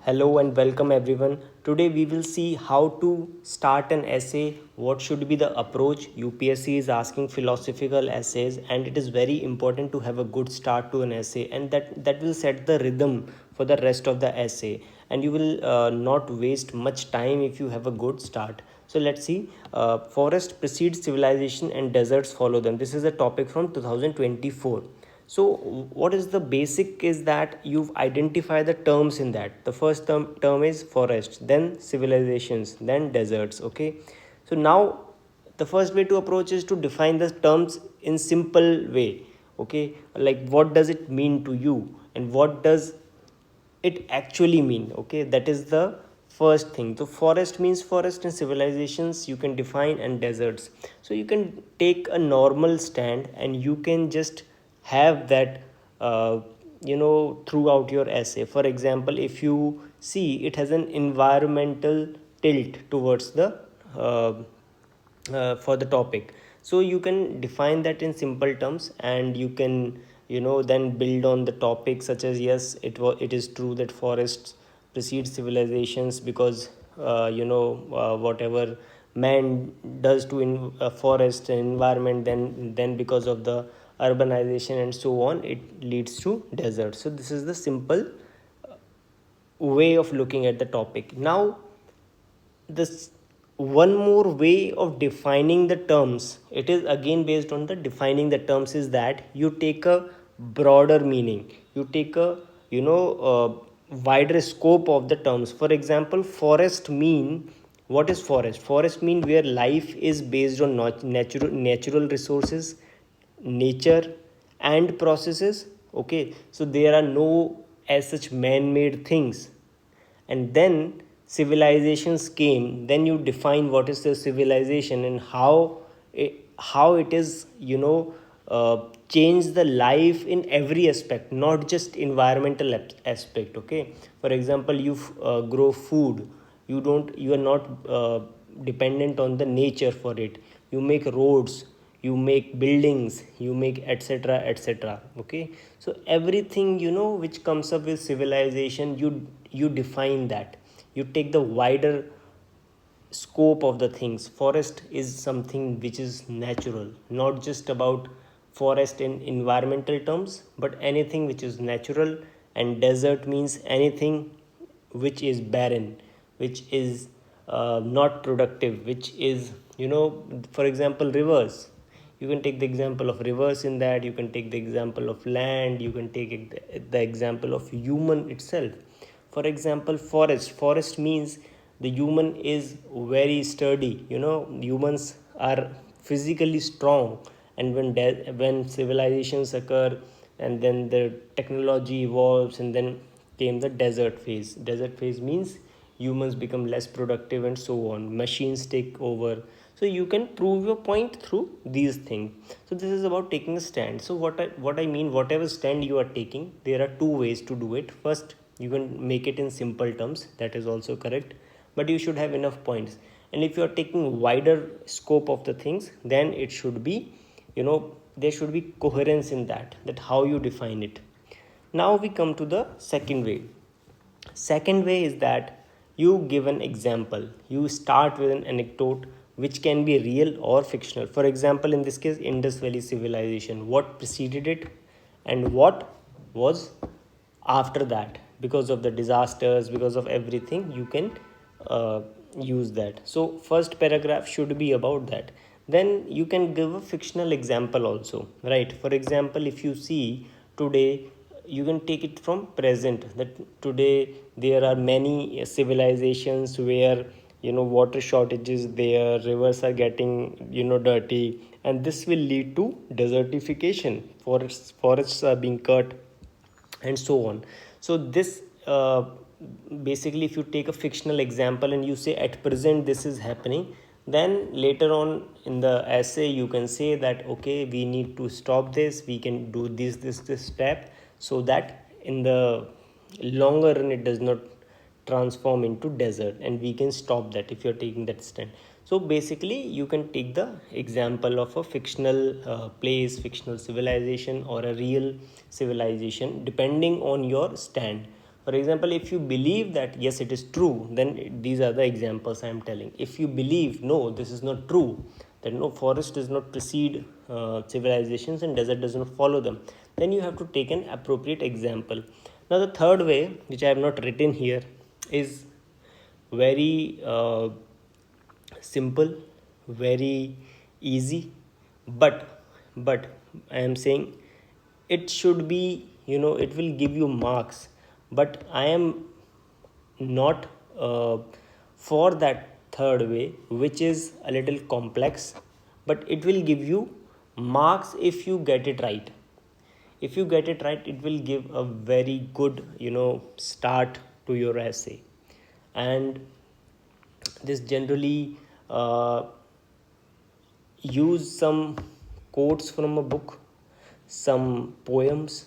Hello and welcome everyone. Today we will see how to start an essay, what should be the approach. UPSC is asking philosophical essays and it is very important to have a good start to an essay, and that will set the rhythm for the rest of the essay, and you will not waste much time if you have a good start. So let's see. Forest precedes civilization and deserts follow them. This is a topic from 2024. So what is the basic is that you've identified the terms in that. The first term is forest, then civilizations, then deserts. Okay, so now the first way to approach is to define the terms in simple way. Okay, like what does it mean to you and what does it actually mean. Okay, that is the first thing. So forest means forest, and civilizations you can define, and deserts. So you can take a normal stand and you can just have that throughout your essay. For example, if you see, it has an environmental tilt towards the for the topic. So you can define that in simple terms, and you can then build on the topic, such as, yes, it is true that forests precede civilizations because whatever man does to in forest and environment, then because of the urbanization and so on, it leads to desert. So this is the simple way of looking at the topic. Now, this one more way of defining the terms, it is again based on the defining the terms, is that you take a broader meaning, you take a wider scope of the terms. For example, forest mean, what is forest? Forest mean where life is based on natural resources, nature and processes. Okay, so there are no as such man-made things. And then civilizations came, then you define what is the civilization and how it is change the life in every aspect, not just environmental aspect. Okay, for example, you grow food, you are not dependent on the nature for it. You make roads, you make buildings, you make etc etc. Okay, so everything which comes up with civilization, you define that, you take the wider scope of the things. Forest is something which is natural, not just about forest in environmental terms, but anything which is natural. And desert means anything which is barren, which is not productive, which is for example, rivers. You can take the example of rivers in that, you can take the example of land, you can take the example of human itself. For example, forest means the human is very sturdy. Humans are physically strong, and when civilizations occur, and then the technology evolves, and then came the desert phase means humans become less productive and so on, machines take over. So you can prove your point through these things. So this is about taking a stand. So what I mean, whatever stand you are taking, there are two ways to do it. First, you can make it in simple terms, that is also correct, but you should have enough points. And if you are taking wider scope of the things, then it should be, there should be coherence in that how you define it. Now we come to the second way. Second way is that you give an example. You start with an anecdote which can be real or fictional. For example, in this case, Indus Valley civilization, what preceded it and what was after that. Because of the disasters, because of everything, you can use that. So first paragraph should be about that. Then you can give a fictional example also, right? For example, if you see today, you can take it from present, that today there are many civilizations where water shortages, there rivers are getting dirty, and this will lead to desertification. Forests are being cut and so on. So this basically, if you take a fictional example and you say at present this is happening, then later on in the essay you can say that, okay, we need to stop this, we can do this step, so that in the longer run it does not transform into desert, and we can stop that if you're taking that stand. So basically, you can take the example of a fictional place, fictional civilization, or a real civilization, depending on your stand. For example, if you believe that yes it is true, then these are the examples I am telling. If you believe no, this is not true, then no, forest does not precede civilizations and desert does not follow them, then you have to take an appropriate example. Now the third way, which I have not written here, is very simple, very easy, but I am saying it should be, it will give you marks, but I am not for that third way, which is a little complex, but it will give you marks if you get it right. If you get it right, it will give a very good, start to your essay. And this generally use some quotes from a book, some poems,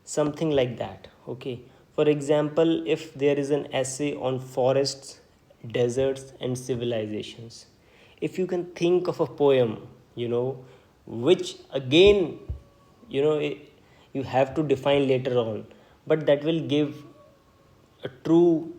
something like that. Okay. For example, if there is an essay on forests, deserts, and civilizations, if you can think of a poem, which again, you have to define later on, but that will give a true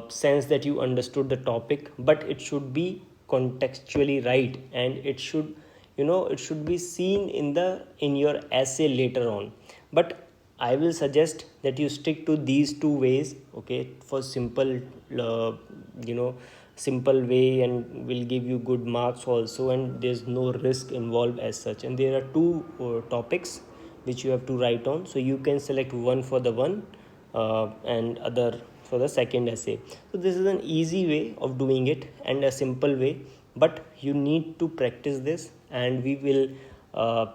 sense that you understood the topic, but it should be contextually right, and it should be seen in your essay later on. But I will suggest that you stick to these two ways, okay, for simple, uh, you know simple way, and will give you good marks also, and there's no risk involved as such. And there are two topics which you have to write on, so you can select one for the one and other for the second essay. So this is an easy way of doing it and a simple way, but you need to practice this, uh,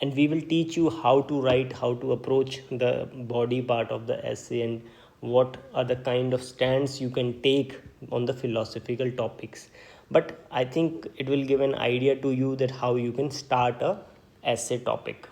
and we will teach you how to write, how to approach the body part of the essay, and what are the kind of stands you can take on the philosophical topics. But I think it will give an idea to you that how you can start a essay topic.